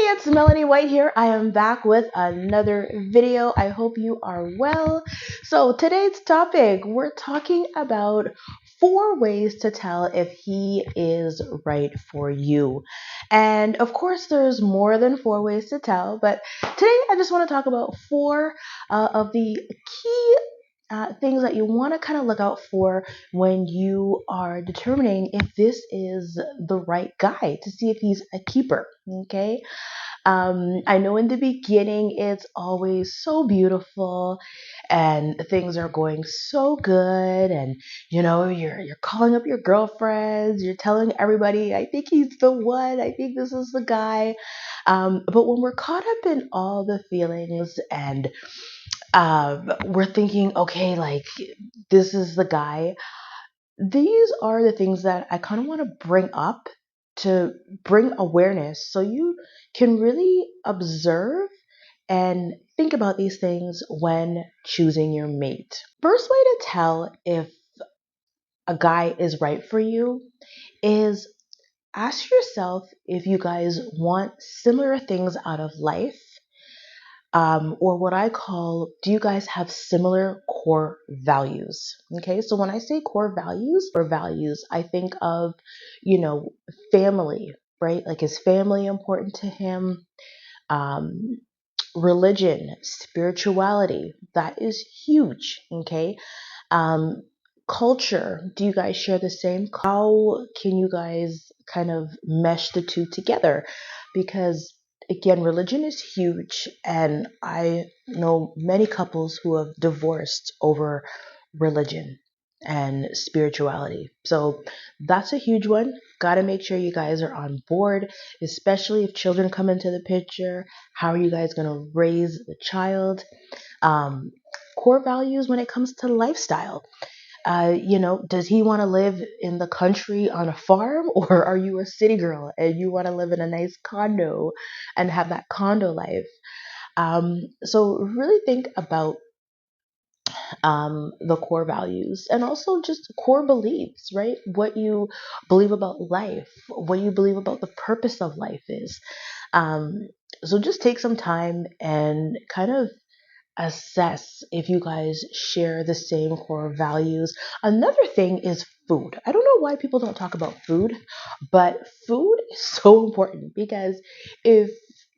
Hey, it's Melanie White here. I am back with another video. I hope you are well. So today's topic, we're talking about 4 ways to tell if he is right for you. And of course, there's more than 4 ways to tell, but today I just want to talk about four of the key things that you want to kind of look out for when you are determining if this is the right guy, to see if he's a keeper. Okay. I know in the beginning it's always so beautiful and things are going so good, and you're calling up your girlfriends, you're telling everybody, I think he's the one, I think this is the guy. But when we're caught up in all the feelings and we're thinking, okay, like this is the guy, these are the things that I kind of want to bring up to bring awareness so you can really observe and think about these things when choosing your mate. First way to tell if a guy is right for you is ask yourself if you guys want similar things out of life, or what I call, do you guys have similar core values? Okay, so when I say core values, I think of, family, right? Like, is family important to him? Um, Religion, spirituality, that is huge. Okay. Um, Culture, do you guys share the same? How can you guys kind of mesh the two together? Because again, religion is huge, and I know many couples who have divorced over religion and spirituality. So that's a huge one. Got to make sure you guys are on board, especially if children come into the picture. How are you guys going to raise the child? Um, Core values when it comes to lifestyle. Does he want to live in the country on a farm, or are you a city girl and you want to live in a nice condo and have that condo life? So really think about the core values and also just core beliefs, right? What you believe about life, what you believe about the purpose of life is. Um, so just take some time and kind of assess if you guys share the same core values. Another thing is food. I don't know why people don't talk about food, but food is so important because if,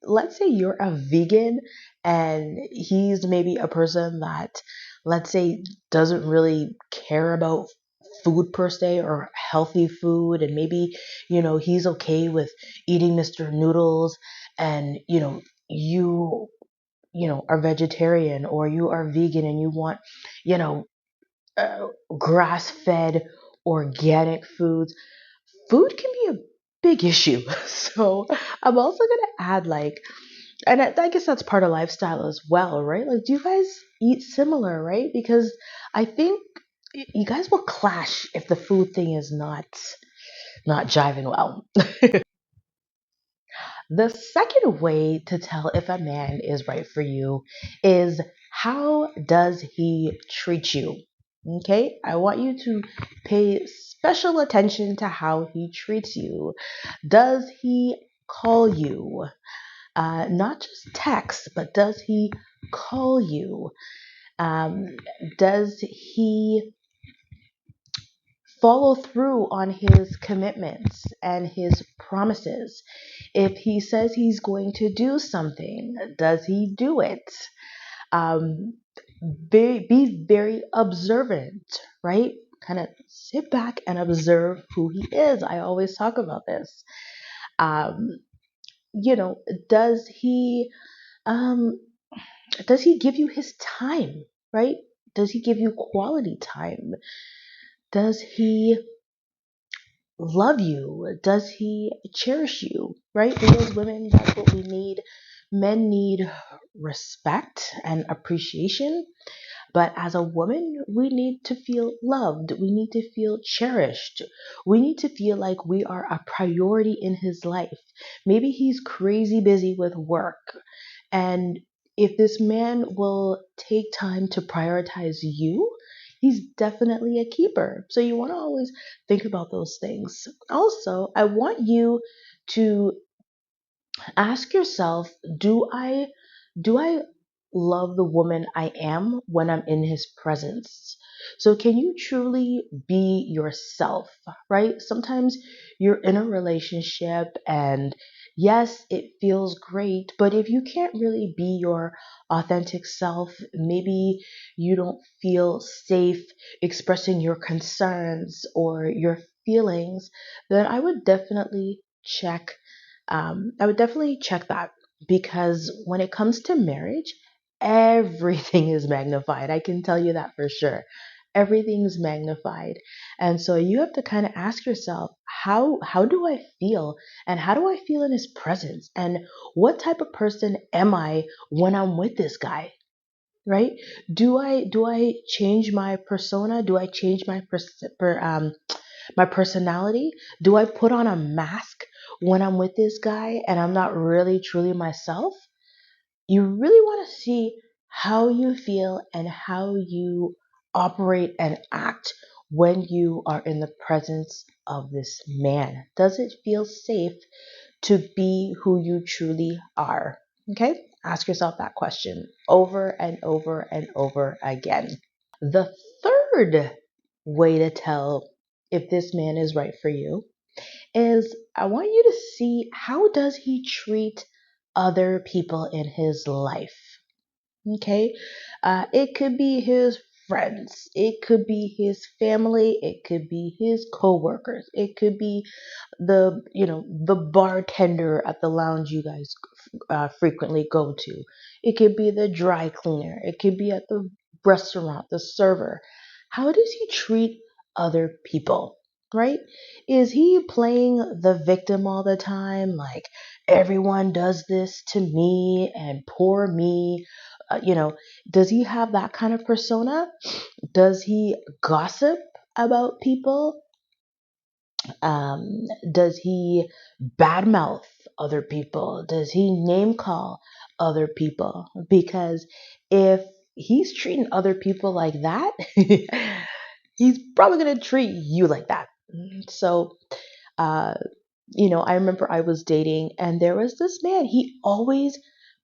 let's say, you're a vegan and he's maybe a person that, let's say, doesn't really care about food per se or healthy food, and maybe he's okay with eating Mr. Noodles, and you are vegetarian or you are vegan and you want, you know, grass fed organic foods, food can be a big issue. So I'm also going to add, like, and I guess that's part of lifestyle as well, right? Like, do you guys eat similar, right? Because I think you guys will clash if the food thing is not jiving well. The second way to tell if a man is right for you is, how does he treat you? Okay, I want you to pay special attention to how he treats you. Does he call you? Not just text, but does he call you? Um, does he follow through on his commitments and his promises? If he says he's going to do something, does he do it? Um, be very observant, right? Kind of sit back and observe who he is. I always talk about this. Um, you know, does he um, does he give you his time, right? Does he give you quality time? Does he love you? Does he cherish you? Right? We as women, that's what we need. Men need respect and appreciation. But as a woman, we need to feel loved. We need to feel cherished. We need to feel like we are a priority in his life. Maybe he's crazy busy with work. And if this man will take time to prioritize you, he's definitely a keeper. So you want to always think about those things. Also, I want you to Ask yourself, do I love the woman I am when I'm in his presence? So can you truly be yourself, right? Sometimes you're in a relationship and yes, it feels great, but if you can't really be your authentic self, maybe you don't feel safe expressing your concerns or your feelings, then I would definitely check that, because when it comes to marriage, everything is magnified. I can tell you that for sure. Everything's magnified. And so you have to kind of ask yourself, how do I feel? And how do I feel in his presence? And what type of person am I when I'm with this guy? Right? Do I change my persona? Do I change my personality? Do I put on a mask when I'm with this guy and I'm not really truly myself? You really want to see how you feel and how you operate and act when you are in the presence of this man. Does it feel safe to be who you truly are? Okay? Ask yourself that question over and over and over again. The third way to tell if this man is right for you is I want you to see, how does he treat other people in his life? Okay. It could be his friends, it could be his family, it could be his coworkers, it could be the bartender at the lounge you guys frequently go to. It could be the dry cleaner. It could be at the restaurant, the server. How does he treat other people? Right? Is he playing the victim all the time? Like, everyone does this to me and poor me. Does he have that kind of persona? Does he gossip about people? Does he badmouth other people? Does he name call other people? Because if he's treating other people like that, he's probably going to treat you like that. So, uh, I remember I was dating and there was this man. He always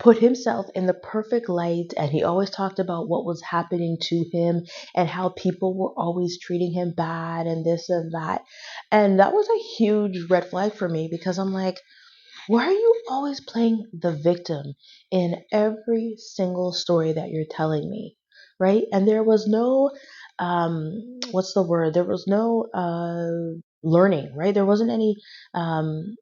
put himself in the perfect light and he always talked about what was happening to him and how people were always treating him bad and this and that. And that was a huge red flag for me, because I'm like, why are you always playing the victim in every single story that you're telling me? Right? And there was no, what's the word? There was no learning, right? There wasn't any, um,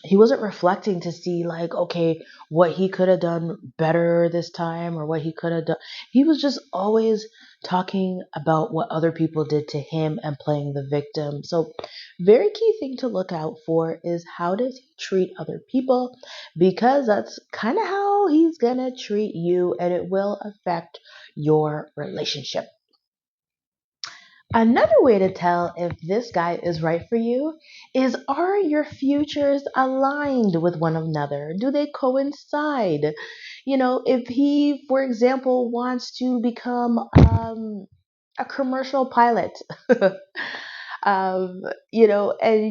he wasn't reflecting to see, like, okay, what he could have done better this time or what he could have done. He was just always talking about what other people did to him and playing the victim. So very key thing to look out for is, how does he treat other people, because that's kind of how he's gonna treat you and it will affect your relationship. Another way to tell if this guy is right for you is, are your futures aligned with one another? Do they coincide? If he, for example, wants to become a commercial pilot, and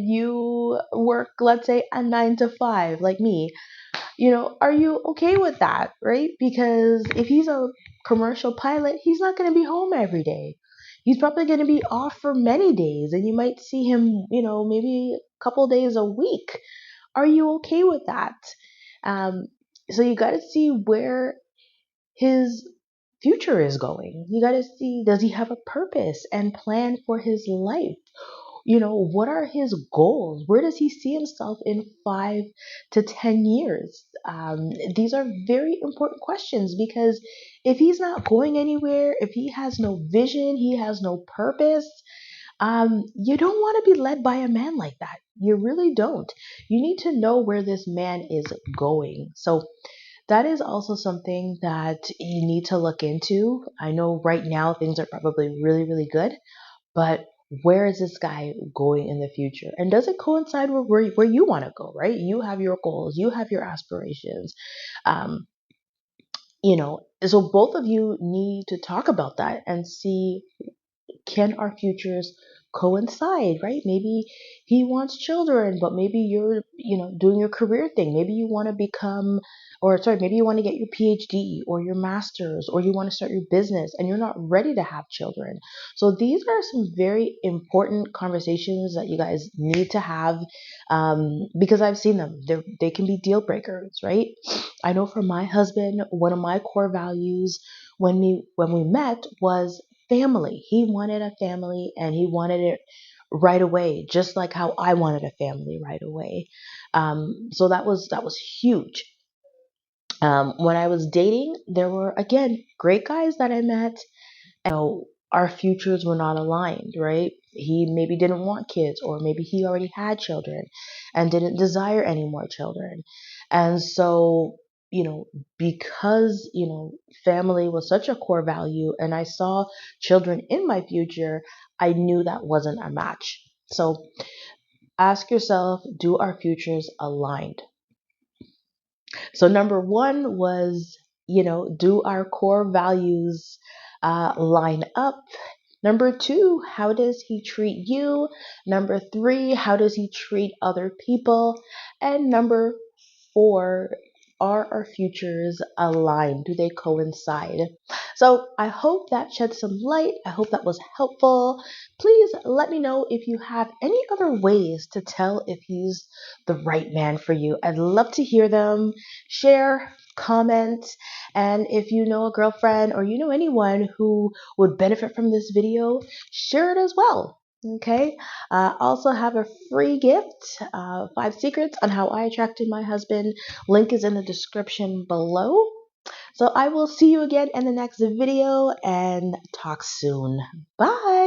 you work, let's say, a 9 to 5, like me, are you okay with that, right? Because if he's a commercial pilot, he's not going to be home every day. He's probably going to be off for many days, and you might see him, maybe a couple days a week. Are you okay with that? Um, so you got to see where his future is going. You got to see, does he have a purpose and plan for his life? What are his goals? Where does he see himself in 5 to 10 years? These are very important questions, because if he's not going anywhere, if he has no vision, he has no purpose, you don't want to be led by a man like that. You really don't. You need to know where this man is going. So that is also something that you need to look into. I know right now things are probably really, really good, but where is this guy going in the future? And does it coincide with where you want to go, right? You have your goals, you have your aspirations. Um, so both of you need to talk about that and see, can our futures coincide, right? Maybe he wants children, but maybe you're, doing your career thing. Maybe you want to become, or sorry, maybe you want to get your PhD or your master's, or you want to start your business and you're not ready to have children. So these are some very important conversations that you guys need to have, because I've seen them. They can be deal breakers, right? I know for my husband, one of my core values when we met was family. He wanted a family and he wanted it right away, just like how I wanted a family right away. So that was huge. When I was dating, there were again great guys that I met. Our futures were not aligned, right? He maybe didn't want kids, or maybe he already had children and didn't desire any more children. And so, you know, because, family was such a core value and I saw children in my future, I knew that wasn't a match. So ask yourself, do our futures aligned? So number one was, do our core values line up? Number two, how does he treat you? Number three, how does he treat other people? And number four, are our futures aligned? Do they coincide? So I hope that shed some light. I hope that was helpful. Please let me know if you have any other ways to tell if he's the right man for you. I'd love to hear them. Share, comment, and if you know a girlfriend or you know anyone who would benefit from this video, share it as well. Okay. Also have a free gift, 5 secrets on how I attracted my husband. Link is in the description below. So I will see you again in the next video and talk soon. Bye.